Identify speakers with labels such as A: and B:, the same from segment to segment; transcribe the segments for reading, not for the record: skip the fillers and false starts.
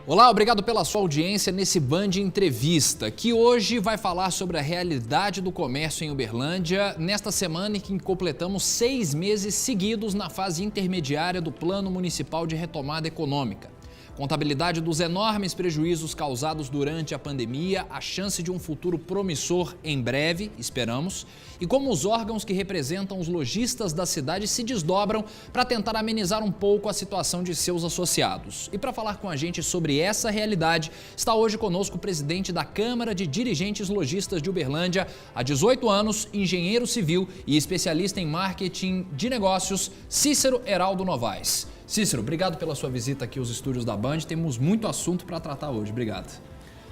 A: Olá, obrigado pela sua audiência nesse Band Entrevista, que hoje vai falar sobre a realidade do comércio em Uberlândia, nesta semana em que completamos 6 meses seguidos na fase intermediária do Plano Municipal de Retomada Econômica. Contabilidade dos enormes prejuízos causados durante a pandemia, a chance de um futuro promissor em breve, esperamos, e como os órgãos que representam os lojistas da cidade se desdobram para tentar amenizar um pouco a situação de seus associados. E para falar com a gente sobre essa realidade, está hoje conosco o presidente da Câmara de Dirigentes Lojistas de Uberlândia, há 18 anos, engenheiro civil e especialista em marketing de negócios, Cícero Heraldo Novaes. Cícero, obrigado pela sua visita aqui aos estúdios da Band. Temos muito assunto para tratar hoje. Obrigado.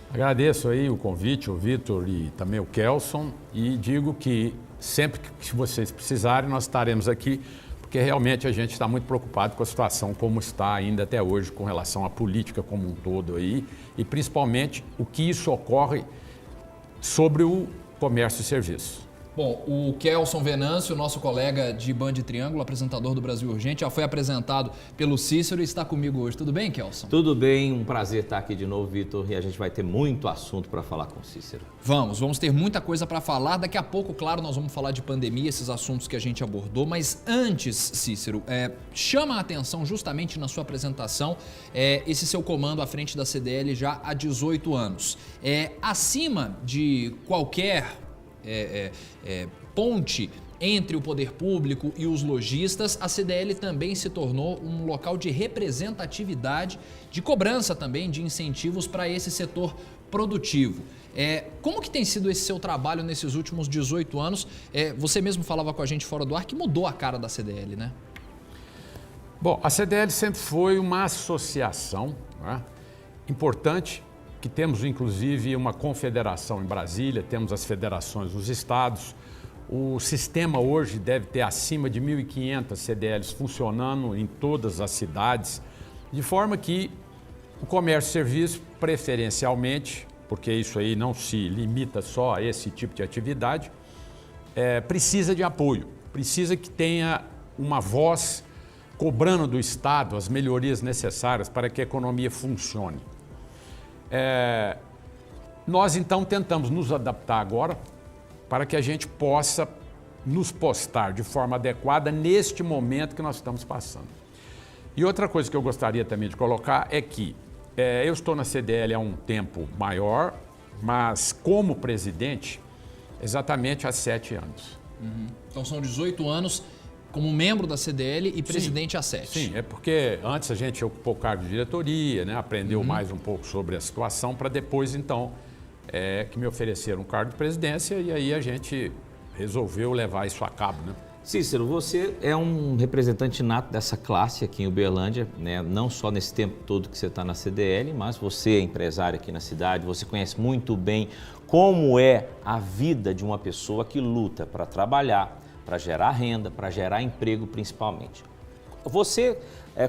B: Agradeço aí o convite, o Vitor e também o Kelson, e digo que sempre que vocês precisarem, nós estaremos aqui, porque realmente a gente está muito preocupado com a situação como está ainda até hoje com relação à política como um todo aí, e principalmente o que isso ocorre sobre o comércio e serviços.
A: Bom, o Kelson Venâncio, nosso colega de Band Triângulo, apresentador do Brasil Urgente, já foi apresentado pelo Cícero e está comigo hoje. Tudo bem, Kelson?
C: Tudo bem, um prazer estar aqui de novo, Vitor, e a gente vai ter muito assunto para falar com o Cícero.
A: Vamos ter muita coisa para falar. Daqui a pouco, claro, nós vamos falar de pandemia, esses assuntos que a gente abordou, mas antes, Cícero, chama a atenção justamente na sua apresentação esse seu comando à frente da CDL já há 18 anos. Acima de qualquer ponte entre o poder público e os lojistas, a CDL também se tornou um local de representatividade, de cobrança também de incentivos para esse setor produtivo. Como que tem sido esse seu trabalho nesses últimos 18 anos? Você mesmo falava com a gente fora do ar que mudou a cara da CDL, né?
B: Bom, a CDL sempre foi uma associação, né, importante, que temos inclusive uma confederação em Brasília, temos as federações nos estados. O sistema hoje deve ter acima de 1.500 CDLs funcionando em todas as cidades, de forma que o comércio e serviço, preferencialmente, porque isso aí não se limita só a esse tipo de atividade, precisa de apoio, precisa que tenha uma voz cobrando do Estado as melhorias necessárias para que a economia funcione. Nós então tentamos nos adaptar agora para que a gente possa nos postar de forma adequada neste momento que nós estamos passando. E outra coisa que eu gostaria também de colocar é que eu estou na CDL há um tempo maior, mas como presidente, exatamente há 7 anos.
A: Uhum. Então são 18 anos como membro da CDL e presidente há 7.
B: Sim, é porque antes a gente ocupou o cargo de diretoria, né, aprendeu mais um pouco sobre a situação, para depois, então, que me ofereceram um cargo de presidência e aí a gente resolveu levar isso a cabo, né?
C: Cícero, você é um representante nato dessa classe aqui em Uberlândia, né? Não só nesse tempo todo que você está na CDL, mas você é empresário aqui na cidade, você conhece muito bem como é a vida de uma pessoa que luta para trabalhar, para gerar renda, para gerar emprego principalmente. Você,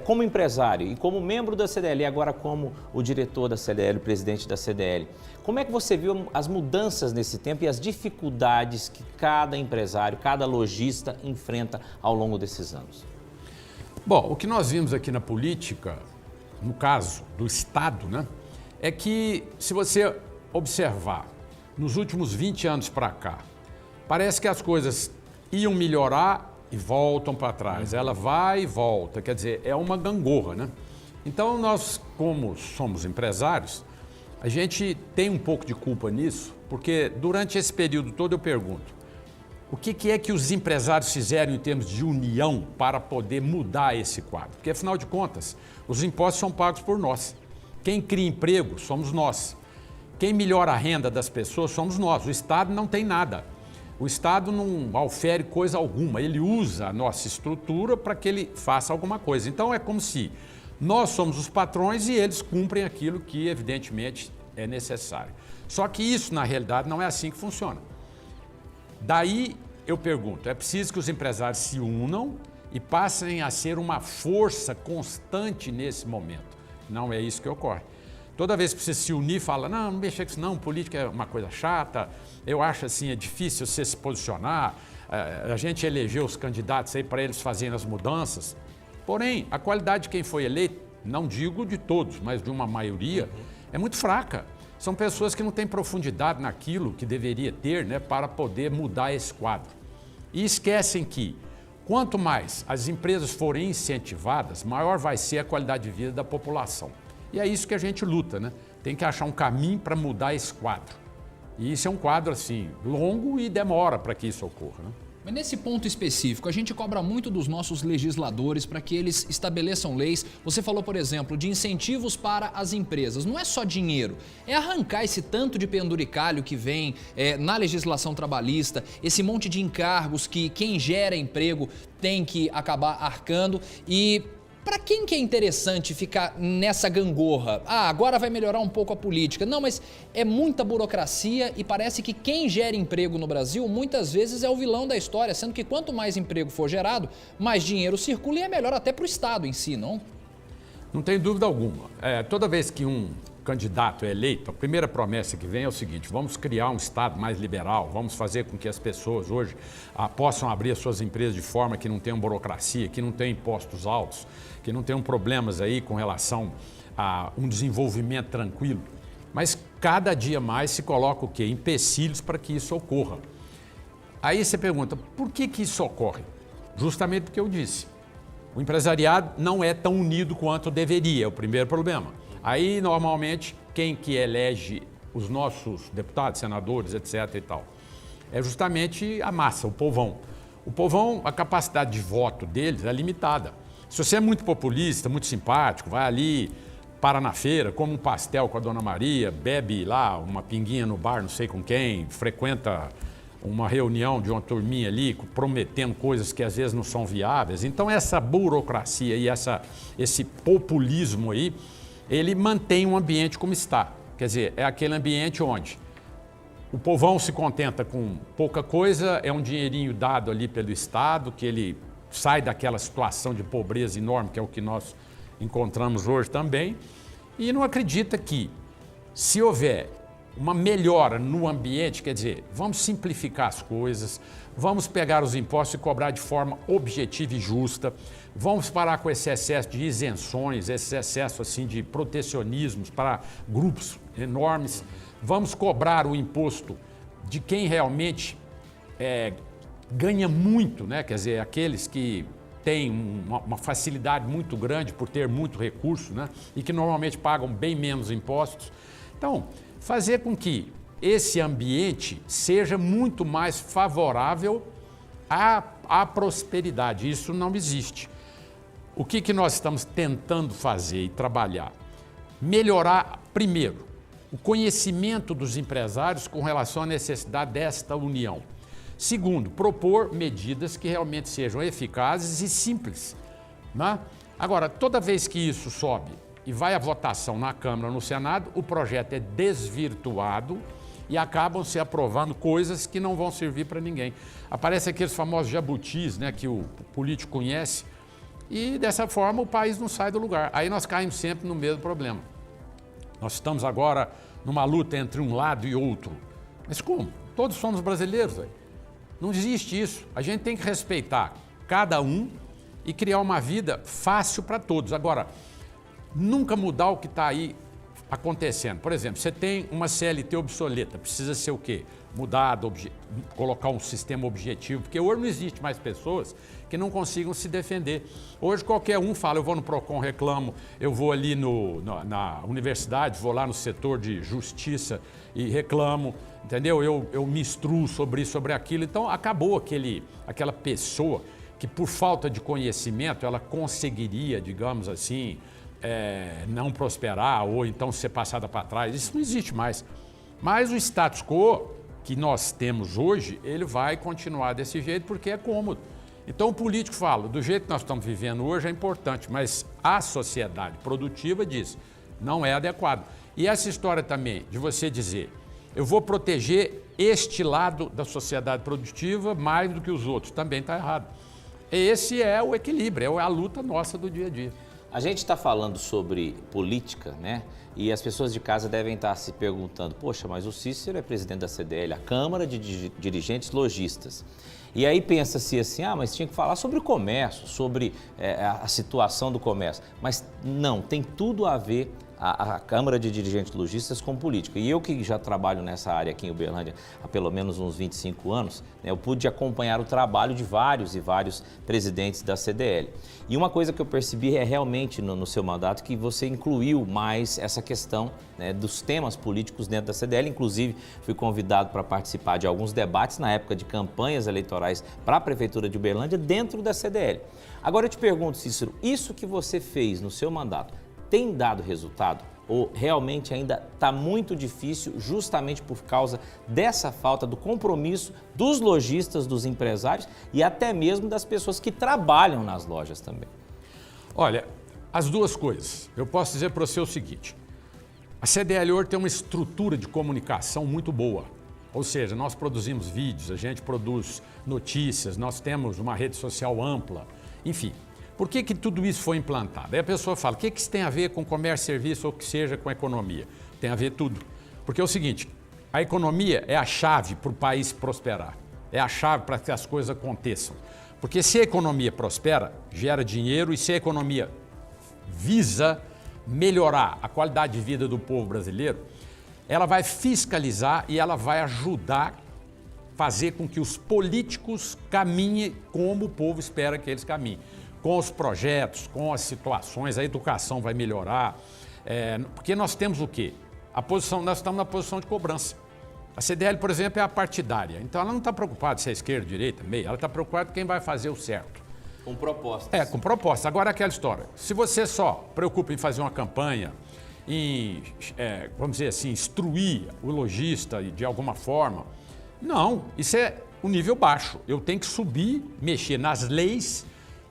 C: como empresário e como membro da CDL, e agora como o diretor da CDL, o presidente da CDL, como é que você viu as mudanças nesse tempo e as dificuldades que cada empresário, cada lojista enfrenta ao longo desses anos?
B: Bom, o que nós vimos aqui na política, no caso do Estado, né, é que se você observar, nos últimos 20 anos para cá, parece que as coisas iam melhorar e voltam para trás. Ela vai e volta, quer dizer, é uma gangorra, né? Então nós, como somos empresários, a gente tem um pouco de culpa nisso, porque durante esse período todo eu pergunto, o que é que os empresários fizeram em termos de união para poder mudar esse quadro? Porque afinal de contas, os impostos são pagos por nós. Quem cria emprego somos nós. Quem melhora a renda das pessoas somos nós. O Estado não tem nada. O Estado não ofere coisa alguma, ele usa a nossa estrutura para que ele faça alguma coisa. Então é como se nós somos os patrões e eles cumprem aquilo que evidentemente é necessário. Só que isso na realidade não é assim que funciona. Daí eu pergunto, é preciso que os empresários se unam e passem a ser uma força constante nesse momento. Não é isso que ocorre. Toda vez que você se unir, fala, não mexa com isso não, política é uma coisa chata, eu acho assim, é difícil você se posicionar, a gente elegeu os candidatos aí para eles fazerem as mudanças. Porém, a qualidade de quem foi eleito não digo de todos, mas de uma maioria, é muito fraca. São pessoas que não têm profundidade naquilo que deveria ter, né, para poder mudar esse quadro. E esquecem que, quanto mais as empresas forem incentivadas, maior vai ser a qualidade de vida da população. E é isso que a gente luta, né? Tem que achar um caminho para mudar esse quadro. E isso é um quadro, assim, longo e demora para que isso ocorra, né?
A: Mas nesse ponto específico, a gente cobra muito dos nossos legisladores para que eles estabeleçam leis. Você falou, por exemplo, de incentivos para as empresas. Não é só dinheiro, é arrancar esse tanto de penduricalho que vem na legislação trabalhista, esse monte de encargos que quem gera emprego tem que acabar arcando. E para quem que é interessante ficar nessa gangorra? Ah, agora vai melhorar um pouco a política. Não, mas é muita burocracia e parece que quem gera emprego no Brasil muitas vezes é o vilão da história, sendo que quanto mais emprego for gerado, mais dinheiro circula e é melhor até para o Estado em si, não?
B: Não tem dúvida alguma. Toda vez que um candidato é eleito, a primeira promessa que vem é o seguinte: vamos criar um Estado mais liberal, vamos fazer com que as pessoas hoje possam abrir as suas empresas de forma que não tenham burocracia, que não tenham impostos altos, que não tenham problemas aí com relação a um desenvolvimento tranquilo. Mas cada dia mais se coloca o quê? Empecilhos para que isso ocorra. Aí você pergunta, por que isso ocorre? Justamente porque eu disse, o empresariado não é tão unido quanto deveria, é o primeiro problema. Aí, normalmente, quem que elege os nossos deputados, senadores, etc. e tal, é justamente a massa, o povão. O povão, a capacidade de voto deles é limitada. Se você é muito populista, muito simpático, vai ali, para na feira, come um pastel com a Dona Maria, bebe lá uma pinguinha no bar, não sei com quem, frequenta uma reunião de uma turminha ali, prometendo coisas que às vezes não são viáveis. Então, essa burocracia e esse populismo aí, ele mantém um ambiente como está. Quer dizer, é aquele ambiente onde o povão se contenta com pouca coisa, é um dinheirinho dado ali pelo Estado, que ele sai daquela situação de pobreza enorme, que é o que nós encontramos hoje também, e não acredita que, se houver uma melhora no ambiente, quer dizer, vamos simplificar as coisas, vamos pegar os impostos e cobrar de forma objetiva e justa, vamos parar com esse excesso de isenções, esse excesso assim, de protecionismos para grupos enormes, vamos cobrar o imposto de quem realmente ganha muito, né? Quer dizer, aqueles que têm uma facilidade muito grande por ter muito recurso, né? E que normalmente pagam bem menos impostos. Então, fazer com que esse ambiente seja muito mais favorável à prosperidade. Isso não existe. O que nós estamos tentando fazer e trabalhar? Melhorar, primeiro, o conhecimento dos empresários com relação à necessidade desta união. Segundo, propor medidas que realmente sejam eficazes e simples, né? Agora, toda vez que isso sobe e vai à votação na Câmara ou no Senado, o projeto é desvirtuado e acabam se aprovando coisas que não vão servir para ninguém. Aparecem aqueles famosos jabutis, né, que o político conhece, e dessa forma o país não sai do lugar. Aí nós caímos sempre no mesmo problema. Nós estamos agora numa luta entre um lado e outro. Mas como? Todos somos brasileiros, véio. Não existe isso. A gente tem que respeitar cada um e criar uma vida fácil para todos. Agora, nunca mudar o que está aí acontecendo. Por exemplo, você tem uma CLT obsoleta, precisa ser o quê? Mudado, colocar um sistema objetivo, porque hoje não existe mais pessoas que não consigam se defender. Hoje qualquer um fala, eu vou no PROCON, reclamo, eu vou ali na universidade, vou lá no setor de justiça e reclamo, entendeu? Eu me instruo sobre isso, sobre aquilo. Então acabou aquela pessoa que por falta de conhecimento ela conseguiria, digamos assim, não prosperar ou então ser passada para trás. Isso não existe mais. Mas o status quo que nós temos hoje, ele vai continuar desse jeito porque é cômodo. Então o político fala, do jeito que nós estamos vivendo hoje é importante, mas a sociedade produtiva diz, não é adequado. E essa história também de você dizer, eu vou proteger este lado da sociedade produtiva mais do que os outros, também está errado. Esse é o equilíbrio, é a luta nossa do dia a dia.
C: A gente está falando sobre política, né? E as pessoas de casa devem estar se perguntando, poxa, mas o Cícero é presidente da CDL, a Câmara de Dirigentes Lojistas. E aí pensa-se assim, mas tinha que falar sobre o comércio, sobre a situação do comércio. Mas não, tem tudo a ver a Câmara de Dirigentes Lojistas com política. E eu que já trabalho nessa área aqui em Uberlândia há pelo menos uns 25 anos, né, eu pude acompanhar o trabalho de vários e vários presidentes da CDL. E uma coisa que eu percebi é realmente no seu mandato que você incluiu mais essa questão, né, dos temas políticos dentro da CDL. Inclusive, fui convidado para participar de alguns debates na época de campanhas eleitorais para a Prefeitura de Uberlândia dentro da CDL. Agora eu te pergunto, Cícero, isso que você fez no seu mandato tem dado resultado ou realmente ainda está muito difícil justamente por causa dessa falta do compromisso dos lojistas, dos empresários e até mesmo das pessoas que trabalham nas lojas também?
B: Olha, as duas coisas. Eu posso dizer para você o seguinte, a CDL hoje tem uma estrutura de comunicação muito boa. Ou seja, nós produzimos vídeos, a gente produz notícias, nós temos uma rede social ampla, enfim. Por que tudo isso foi implantado? Aí a pessoa fala, o que isso tem a ver com comércio, serviço ou que seja com economia? Tem a ver tudo. Porque é o seguinte, a economia é a chave para o país prosperar. É a chave para que as coisas aconteçam. Porque se a economia prospera, gera dinheiro e se a economia visa melhorar a qualidade de vida do povo brasileiro, ela vai fiscalizar e ela vai ajudar a fazer com que os políticos caminhem como o povo espera que eles caminhem. Com os projetos, com as situações, a educação vai melhorar, porque nós temos o quê? Nós estamos na posição de cobrança. A CDL, por exemplo, é a partidária, então ela não está preocupada se é esquerda, direita, meia, ela está preocupada com quem vai fazer o certo.
C: Com propostas.
B: Com propostas. Agora aquela história, se você só preocupa em fazer uma campanha, em, vamos dizer assim, instruir o lojista de alguma forma, não, isso é o nível baixo. Eu tenho que subir, mexer nas leis,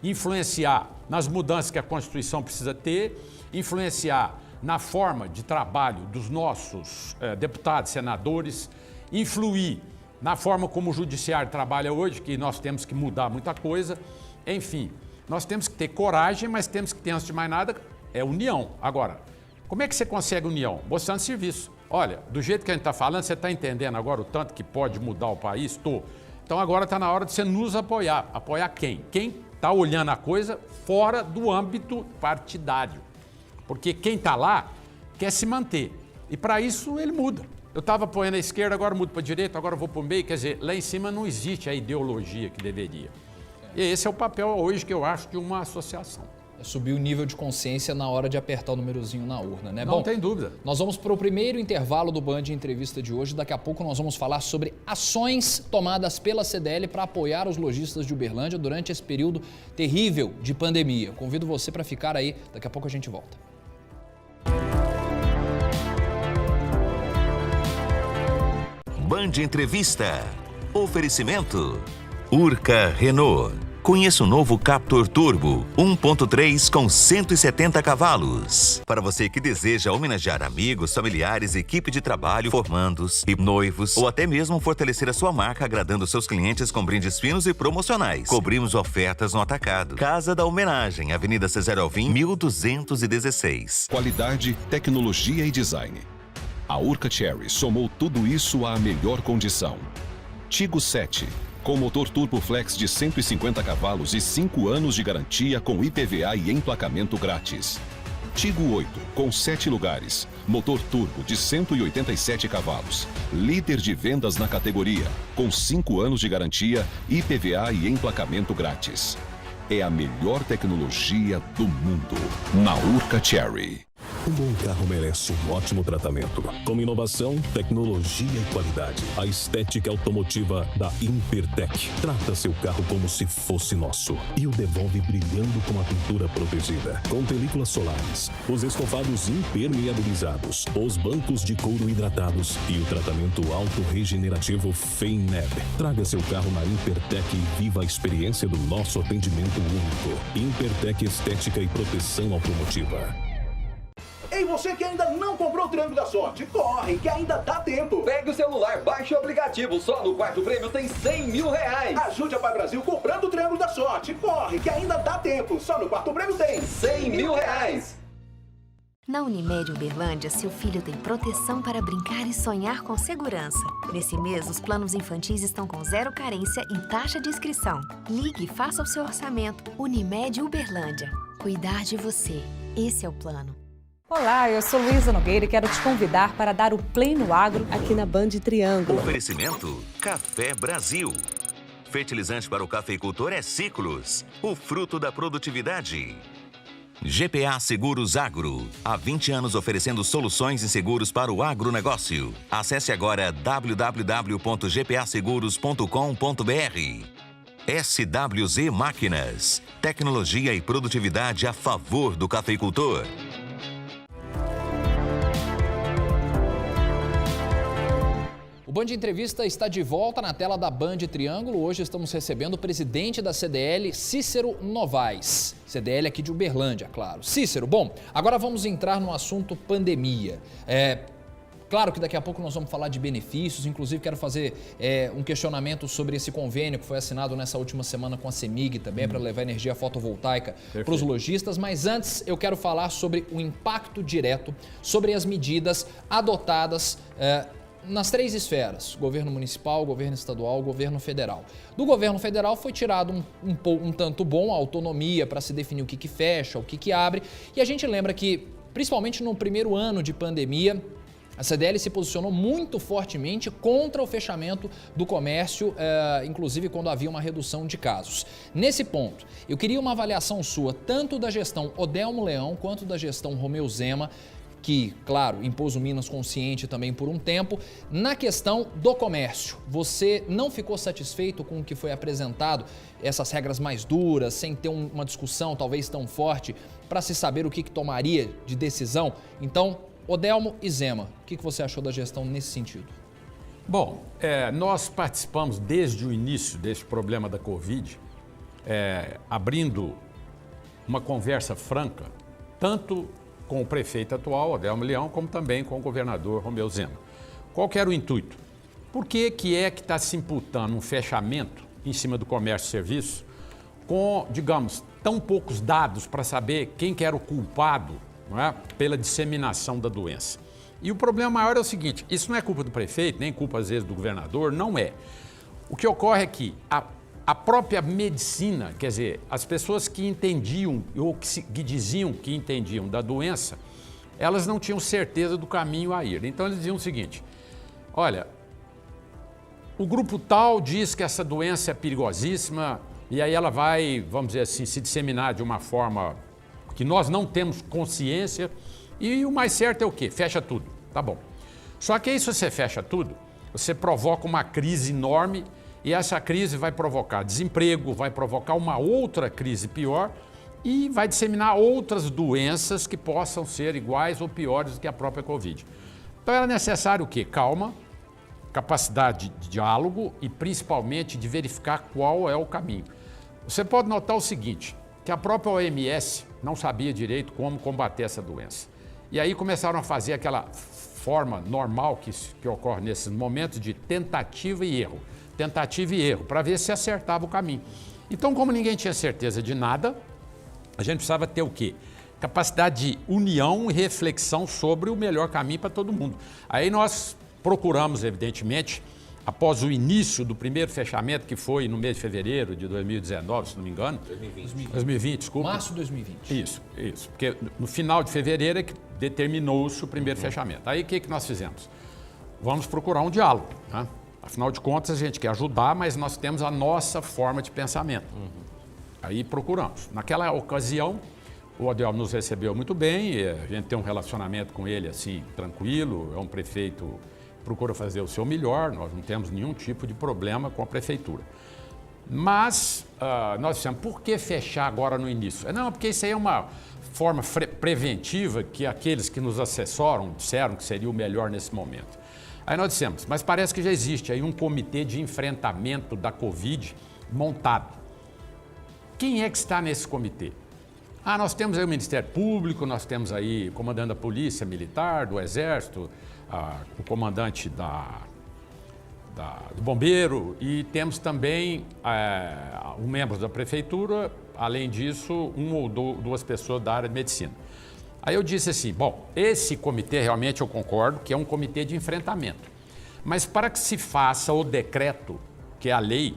B: influenciar nas mudanças que a Constituição precisa ter, influenciar na forma de trabalho dos nossos deputados, senadores, influir na forma como o judiciário trabalha hoje, que nós temos que mudar muita coisa. Enfim, nós temos que ter coragem, mas temos que ter, antes de mais nada, união. Agora, como é que você consegue união? Mostrando serviço. Olha, do jeito que a gente está falando, você está entendendo agora o tanto que pode mudar o país? Estou. Então agora está na hora de você nos apoiar. Apoiar quem? Quem está olhando a coisa fora do âmbito partidário. Porque quem está lá quer se manter. E para isso ele muda. Eu estava apoiando a esquerda, agora mudo para a direita, agora vou para o meio. Quer dizer, lá em cima não existe a ideologia que deveria. E esse é o papel hoje que eu acho de uma associação.
A: É subir o nível de consciência na hora de apertar o númerozinho na urna, né?
B: Não tem dúvida.
A: Nós vamos para o primeiro intervalo do Band Entrevista de hoje. Daqui a pouco nós vamos falar sobre ações tomadas pela CDL para apoiar os lojistas de Uberlândia durante esse período terrível de pandemia. Convido você para ficar aí, daqui a pouco a gente volta.
D: Band Entrevista. Oferecimento. Urca Renault. Conheça o novo Captur Turbo 1.3 com 170 cavalos. Para você que deseja homenagear amigos, familiares, equipe de trabalho, formandos e noivos, ou até mesmo fortalecer a sua marca agradando seus clientes com brindes finos e promocionais. Cobrimos ofertas no atacado. Casa da Homenagem, Avenida Cesar Alvim, 1216.
E: Qualidade, tecnologia e design. A Urca Cherry somou tudo isso à melhor condição. Tigo 7. Com motor Turbo Flex de 150 cavalos e 5 anos de garantia com IPVA e emplacamento grátis. Tigo 8, com 7 lugares, motor turbo de 187 cavalos. Líder de vendas na categoria, com 5 anos de garantia, IPVA e emplacamento grátis. É a melhor tecnologia do mundo, na Urca Cherry.
F: Um bom carro merece um ótimo tratamento. Com inovação, tecnologia e qualidade. A estética automotiva da Impertec trata seu carro como se fosse nosso e o devolve brilhando com a pintura protegida. Com películas solares, os estofados impermeabilizados, os bancos de couro hidratados e o tratamento autorregenerativo FEINEB. Traga seu carro na Impertec e viva a experiência do nosso atendimento único. Impertec Estética e Proteção Automotiva.
G: Ei, você que ainda não comprou o Triângulo da Sorte, corre, que ainda dá tempo.
H: Pegue o celular, baixe o aplicativo, só no quarto prêmio tem 100 mil reais.
G: Ajude a Pai Brasil comprando o Triângulo da Sorte. Corre, que ainda dá tempo, só no quarto prêmio tem
H: 100 mil reais.
I: Na Unimed Uberlândia, seu filho tem proteção para brincar e sonhar com segurança. Nesse mês, os planos infantis estão com 0 carência e taxa de inscrição. Ligue e faça o seu orçamento. Unimed Uberlândia. Cuidar de você. Esse é o plano.
J: Olá, eu sou Luísa Nogueira e quero te convidar para dar o Play no Agro aqui na Band Triângulo.
D: Oferecimento Café Brasil. Fertilizante para o cafeicultor é Ciclos, o fruto da produtividade. GPA Seguros Agro. Há 20 anos oferecendo soluções em seguros para o agronegócio. Acesse agora www.gpaseguros.com.br. SWZ Máquinas. Tecnologia e produtividade a favor do cafeicultor.
A: O Band Entrevista está de volta na tela da Band Triângulo. Hoje estamos recebendo o presidente da CDL, Cícero Novaes. CDL aqui de Uberlândia, claro. Cícero, bom, agora vamos entrar no assunto pandemia. Claro que daqui a pouco nós vamos falar de benefícios, inclusive quero fazer um questionamento sobre esse convênio que foi assinado nessa última semana com a CEMIG também para levar energia fotovoltaica para os lojistas, mas antes eu quero falar sobre o impacto direto, sobre as medidas adotadas nas 3 esferas, governo municipal, governo estadual, governo federal. Do governo federal foi tirado um tanto bom a autonomia para se definir o que fecha, o que abre, e a gente lembra que, principalmente no primeiro ano de pandemia, a CDL se posicionou muito fortemente contra o fechamento do comércio, inclusive quando havia uma redução de casos. Nesse ponto, eu queria uma avaliação sua, tanto da gestão Odelmo Leão quanto da gestão Romeu Zema, que, claro, impôs o Minas Consciente também por um tempo. Na questão do comércio, você não ficou satisfeito com o que foi apresentado, essas regras mais duras, sem ter uma discussão talvez tão forte para se saber o que tomaria de decisão? Então, Odelmo e Zema, o que você achou da gestão nesse sentido?
B: Bom, nós participamos desde o início desse problema da Covid, abrindo uma conversa franca, tanto com o prefeito atual, Odelmo Leão, como também com o governador Romeu Zema. Qual que era o intuito? Por que está se imputando um fechamento em cima do comércio e serviços com, digamos, tão poucos dados para saber quem que era o culpado, não é, pela disseminação da doença? E o problema maior é o seguinte, isso não é culpa do prefeito, nem culpa às vezes do governador, não é. O que ocorre é que a própria medicina, quer dizer, as pessoas que entendiam ou que diziam que entendiam da doença, elas não tinham certeza do caminho a ir. Então eles diziam o seguinte, olha, o grupo tal diz que essa doença é perigosíssima e aí ela vai, vamos dizer assim, se disseminar de uma forma que nós não temos consciência e o mais certo é o quê? Fecha tudo, tá bom. Só que aí se você fecha tudo, você provoca uma crise enorme. E essa crise vai provocar desemprego, vai provocar uma outra crise pior e vai disseminar outras doenças que possam ser iguais ou piores do que a própria Covid. Então era necessário o quê? Calma, capacidade de diálogo e principalmente de verificar qual é o caminho. Você pode notar o seguinte, que a própria OMS não sabia direito como combater essa doença. E aí começaram a fazer aquela forma normal que ocorre nesses momentos de tentativa e erro. Tentativa e erro, para ver se acertava o caminho. Então, como ninguém tinha certeza de nada, a gente precisava ter o quê? Capacidade de união e reflexão sobre o melhor caminho para todo mundo. Aí nós procuramos, evidentemente, após o início do primeiro fechamento, que foi no mês de fevereiro de 2019, se não me engano. 2020, desculpa.
A: Março de 2020.
B: Isso. Porque no final de fevereiro é que determinou-se o primeiro fechamento. Aí o que nós fizemos? Vamos procurar um diálogo, né? Afinal de contas, a gente quer ajudar, mas nós temos a nossa forma de pensamento. Aí procuramos. Naquela ocasião, o Odelmo nos recebeu muito bem, a gente tem um relacionamento com ele assim, tranquilo, é um prefeito que procura fazer o seu melhor, nós não temos nenhum tipo de problema com a prefeitura. Mas nós dissemos, por que fechar agora no início? Não, porque isso aí é uma forma preventiva que aqueles que nos assessoram disseram que seria o melhor nesse momento. Aí nós dissemos, mas parece que já existe aí um comitê de enfrentamento da Covid montado. Quem é que está nesse comitê? Nós temos aí o Ministério Público, nós temos aí o comandante da Polícia Militar, do Exército, o comandante do Bombeiro e temos também um membro da Prefeitura, além disso, 1 ou 2 pessoas da área de Medicina. Aí eu disse assim, bom, esse comitê realmente eu concordo que é um comitê de enfrentamento. Mas para que se faça o decreto, que é a lei,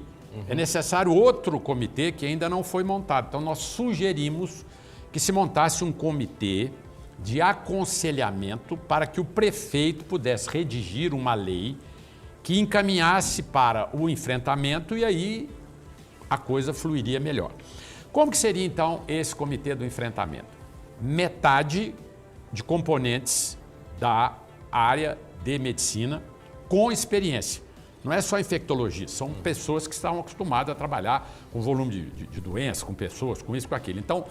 B: é necessário outro comitê que ainda não foi montado. Então nós sugerimos que se montasse um comitê de aconselhamento para que o prefeito pudesse redigir uma lei que encaminhasse para o enfrentamento e aí a coisa fluiria melhor. Como que seria então esse comitê do enfrentamento? Metade de componentes da área de medicina com experiência. Não é só infectologia, são pessoas que estão acostumadas a trabalhar com volume de doenças, com pessoas, com isso, com aquilo. Então,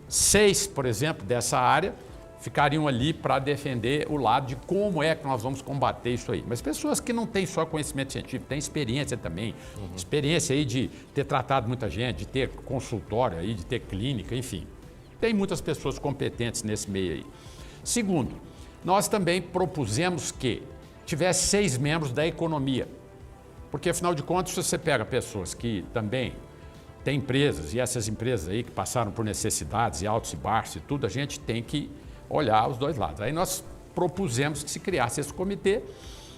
B: 6, por exemplo, dessa área ficariam ali para defender o lado de como é que nós vamos combater isso aí. Mas pessoas que não têm só conhecimento científico, têm experiência também. Experiência aí de ter tratado muita gente, de ter consultório aí, de ter clínica, enfim. Tem muitas pessoas competentes nesse meio aí. Segundo, nós também propusemos que tivesse 6 membros da economia. Porque, afinal de contas, se você pega pessoas que também têm empresas, e essas empresas aí que passaram por necessidades e altos e baixos e tudo, a gente tem que olhar os dois lados. Aí nós propusemos que se criasse esse comitê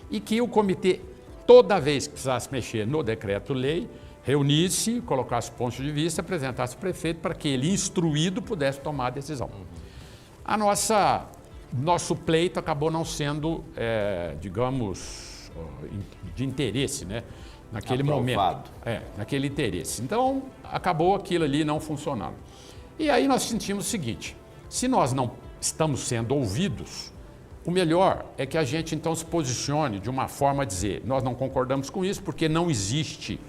B: e que o comitê, toda vez que precisasse mexer no decreto-lei, reunisse, colocasse pontos de vista, apresentasse ao prefeito para que ele, instruído, pudesse tomar a decisão. Nosso pleito acabou não sendo, digamos, de interesse, né? Naquele momento. Naquele interesse. Então, acabou aquilo ali não funcionando. E aí nós sentimos o seguinte, se nós não estamos sendo ouvidos, o melhor é que a gente então se posicione de uma forma a dizer, nós não concordamos com isso porque não existe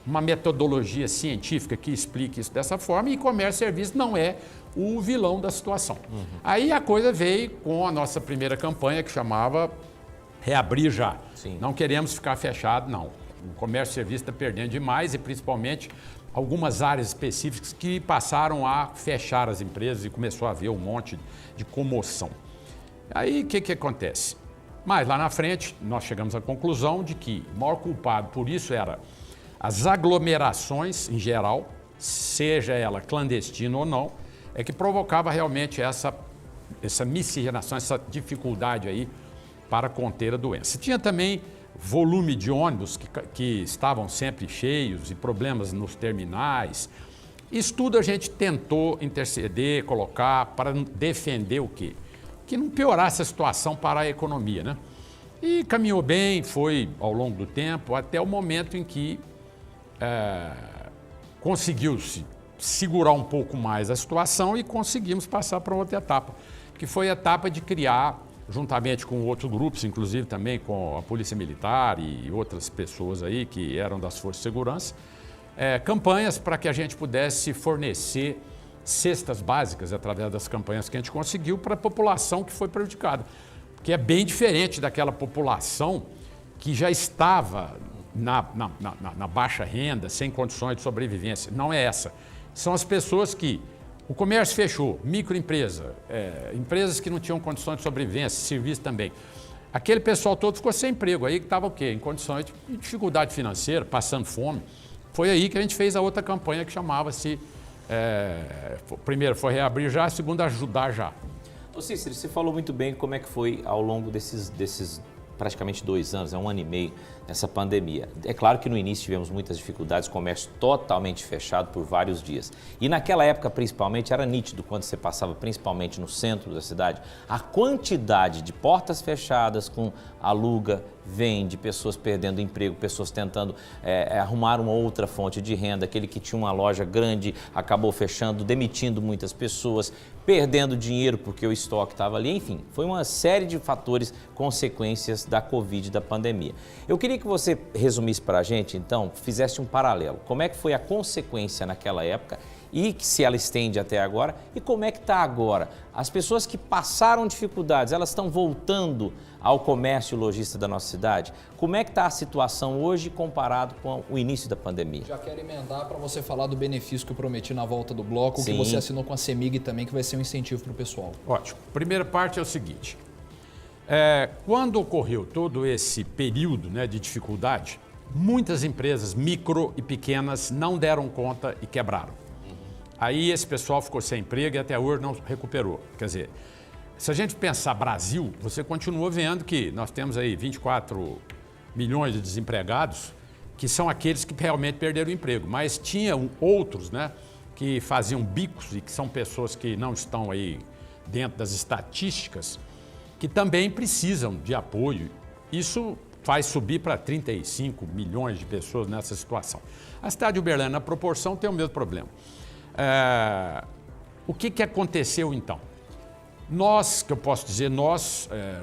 B: uma metodologia científica que explique isso dessa forma e comércio e serviço não é o vilão da situação. Aí a coisa veio com a nossa primeira campanha que chamava Reabrir Já.
C: Sim.
B: Não queremos ficar fechado, não. O comércio e serviço está perdendo demais e principalmente algumas áreas específicas que passaram a fechar as empresas e começou a haver um monte de comoção. Aí o que acontece? Mas lá na frente nós chegamos à conclusão de que o maior culpado por isso era as aglomerações em geral, seja ela clandestina ou não, é que provocava realmente essa miscigenação, essa dificuldade aí para conter a doença. Tinha também volume de ônibus que estavam sempre cheios e problemas nos terminais. Isso tudo a gente tentou interceder, colocar para defender o quê? Que não piorasse a situação para a economia, né? E caminhou bem, foi ao longo do tempo, até o momento em que conseguiu-se segurar um pouco mais a situação e conseguimos passar para outra etapa, que foi a etapa de criar, juntamente com outros grupos, inclusive também com a Polícia Militar e outras pessoas aí que eram das Forças de Segurança, campanhas para que a gente pudesse fornecer cestas básicas através das campanhas que a gente conseguiu para a população que foi prejudicada, que é bem diferente daquela população que já estava na baixa renda, sem condições de sobrevivência. Não é essa. São as pessoas que o comércio fechou, microempresa, empresas que não tinham condições de sobrevivência, serviço também. Aquele pessoal todo ficou sem emprego, aí que estava o quê? Em condições de dificuldade financeira, passando fome. Foi aí que a gente fez a outra campanha que chamava-se, primeiro foi Reabrir Já, a segunda Ajudar Já.
C: Ô Cícero, você falou muito bem como é que foi ao longo desses praticamente 2 anos, 1 ano e meio, nessa pandemia. É claro que no início tivemos muitas dificuldades, comércio totalmente fechado por vários dias. E naquela época, principalmente, era nítido, quando você passava principalmente no centro da cidade, a quantidade de portas fechadas com aluga, vende, pessoas perdendo emprego, pessoas tentando arrumar uma outra fonte de renda, aquele que tinha uma loja grande acabou fechando, demitindo muitas pessoas, perdendo dinheiro porque o estoque estava ali, enfim, foi uma série de fatores, consequências da Covid, da pandemia. Eu queria que você resumisse para a gente, então, fizesse um paralelo. Como é que foi a consequência naquela época e se ela estende até agora e como é que está agora? As pessoas que passaram dificuldades, elas estão voltando ao comércio lojista da nossa cidade? Como é que está a situação hoje comparado com o início da pandemia?
A: Já quero emendar para você falar do benefício que eu prometi na volta do bloco,
C: Sim.
A: que você assinou com a CEMIG também, que vai ser um incentivo para o pessoal.
B: Ótimo. Primeira parte é o seguinte, quando ocorreu todo esse período, né, de dificuldade, muitas empresas micro e pequenas não deram conta e quebraram. Aí esse pessoal ficou sem emprego e até hoje não recuperou. Quer dizer, se a gente pensar Brasil, você continua vendo que nós temos aí 24 milhões de desempregados, que são aqueles que realmente perderam o emprego. Mas tinham outros, né, que faziam bicos e que são pessoas que não estão aí dentro das estatísticas, que também precisam de apoio. Isso faz subir para 35 milhões de pessoas nessa situação. A cidade de Uberlândia, na proporção, tem o mesmo problema. O que aconteceu então? Nós, que eu posso dizer,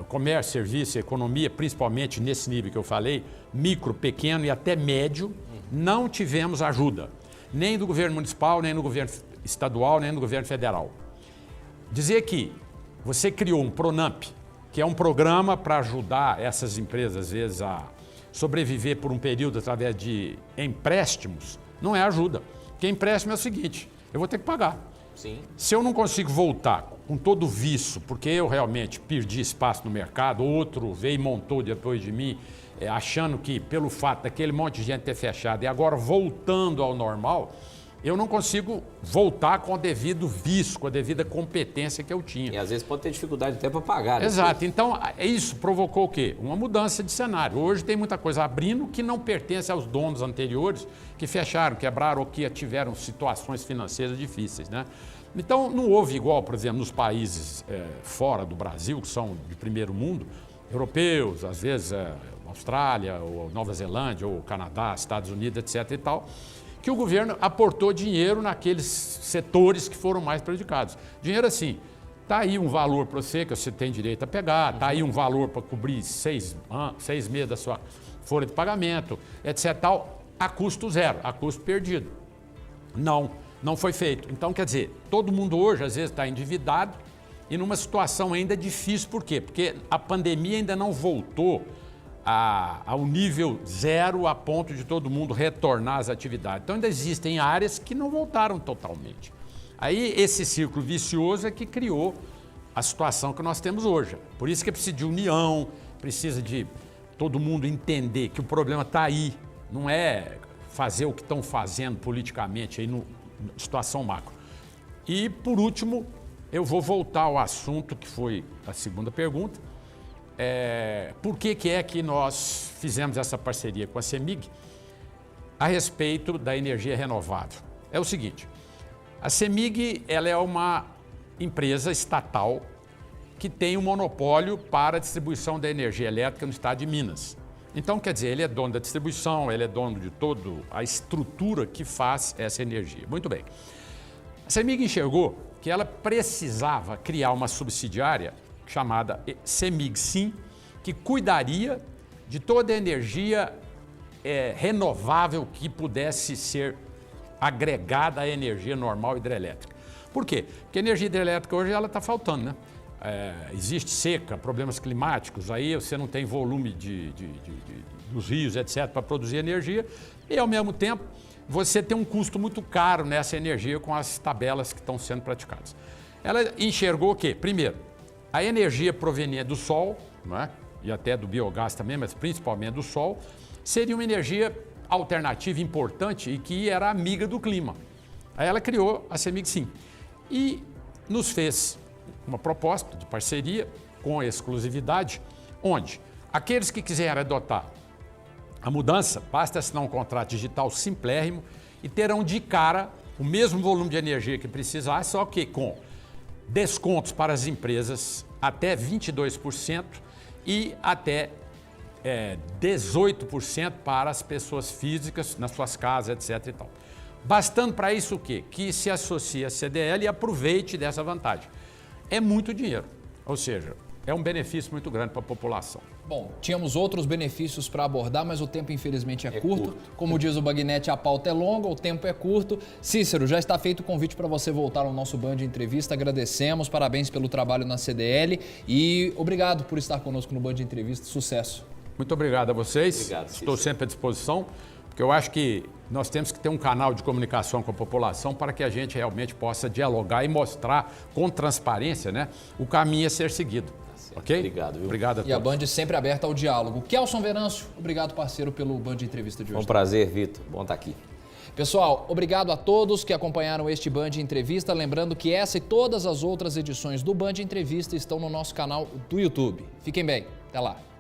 B: comércio, serviço, economia, principalmente nesse nível que eu falei, micro, pequeno e até médio, não tivemos ajuda, nem do governo municipal, nem do governo estadual, nem do governo federal. Dizer que você criou um Pronamp, que é um programa para ajudar essas empresas, às vezes, a sobreviver por um período através de empréstimos, não é ajuda. Porque empréstimo é o seguinte, eu vou ter que pagar.
C: Sim.
B: Se eu não consigo voltar com todo o vício, porque eu realmente perdi espaço no mercado, outro veio e montou depois de mim, achando que pelo fato daquele monte de gente ter fechado e agora voltando ao normal, eu não consigo voltar com o devido vício, com a devida competência que eu tinha.
C: E às vezes pode ter dificuldade até para pagar.
B: Exato. Então, isso provocou o quê? Uma mudança de cenário. Hoje tem muita coisa abrindo que não pertence aos donos anteriores que fecharam, quebraram ou que tiveram situações financeiras difíceis, né? Então, não houve igual, por exemplo, nos países fora do Brasil, que são de primeiro mundo, europeus, às vezes Austrália, ou Nova Zelândia, ou Canadá, Estados Unidos, etc. e tal, que o governo aportou dinheiro naqueles setores que foram mais prejudicados. Dinheiro assim, está aí um valor para você que você tem direito a pegar, está aí um valor para cobrir 6 meses da sua folha de pagamento, etc. tal, a custo zero, a custo perdido. Não foi feito. Então, quer dizer, todo mundo hoje, às vezes, está endividado e numa situação ainda difícil. Por quê? Porque a pandemia ainda não voltou ao nível zero a ponto de todo mundo retornar às atividades. Então, ainda existem áreas que não voltaram totalmente. Aí, esse círculo vicioso é que criou a situação que nós temos hoje. Por isso que precisa de união, precisa de todo mundo entender que o problema está aí. Não é fazer o que estão fazendo politicamente aí na situação macro. E, por último, eu vou voltar ao assunto que foi a segunda pergunta. Por que é que nós fizemos essa parceria com a CEMIG a respeito da energia renovável? É o seguinte, a CEMIG ela é uma empresa estatal que tem um monopólio para a distribuição da energia elétrica no estado de Minas. Então, quer dizer, ele é dono da distribuição, ele é dono de toda a estrutura que faz essa energia. Muito bem. A CEMIG enxergou que ela precisava criar uma subsidiária chamada CEMIG-SIM, que cuidaria de toda a energia renovável que pudesse ser agregada à energia normal hidrelétrica. Por quê? Porque a energia hidrelétrica hoje ela está faltando, né? Existe seca, problemas climáticos, aí você não tem volume dos rios, etc., para produzir energia e, ao mesmo tempo, você tem um custo muito caro nessa energia com as tabelas que estão sendo praticadas. Ela enxergou o quê? Primeiro, a energia proveniente do sol, não é? E até do biogás também, mas principalmente do sol, seria uma energia alternativa importante e que era amiga do clima. Aí ela criou a CEMIG-SIM e nos fez uma proposta de parceria com exclusividade, onde aqueles que quiserem adotar a mudança, basta assinar um contrato digital simplérrimo e terão de cara o mesmo volume de energia que precisar, só que com descontos para as empresas até 22% e até 18% para as pessoas físicas nas suas casas, etc. e tal. Bastando para isso o quê? Que se associe à CDL e aproveite dessa vantagem. É muito dinheiro, ou seja, é um benefício muito grande para a população.
A: Bom, tínhamos outros benefícios para abordar, mas o tempo infelizmente é curto. Como diz o Bagnete, a pauta é longa, o tempo é curto. Cícero, já está feito o convite para você voltar ao nosso Band Entrevista. Agradecemos, parabéns pelo trabalho na CDL e obrigado por estar conosco no Band Entrevista. Sucesso.
B: Muito obrigado a vocês.
C: Obrigado,
B: estou sempre à disposição, porque eu acho que nós temos que ter um canal de comunicação com a população para que a gente realmente possa dialogar e mostrar com transparência, né, o caminho a ser seguido. Ok?
C: Obrigado, viu?
B: Obrigado a todos.
A: E a Band sempre aberta ao diálogo. Kelson Venâncio, obrigado, parceiro, pelo Band Entrevista de hoje.
C: Um prazer, Vitor. Bom estar aqui.
A: Pessoal, obrigado a todos que acompanharam este Band Entrevista. Lembrando que essa e todas as outras edições do Band Entrevista estão no nosso canal do YouTube. Fiquem bem. Até lá.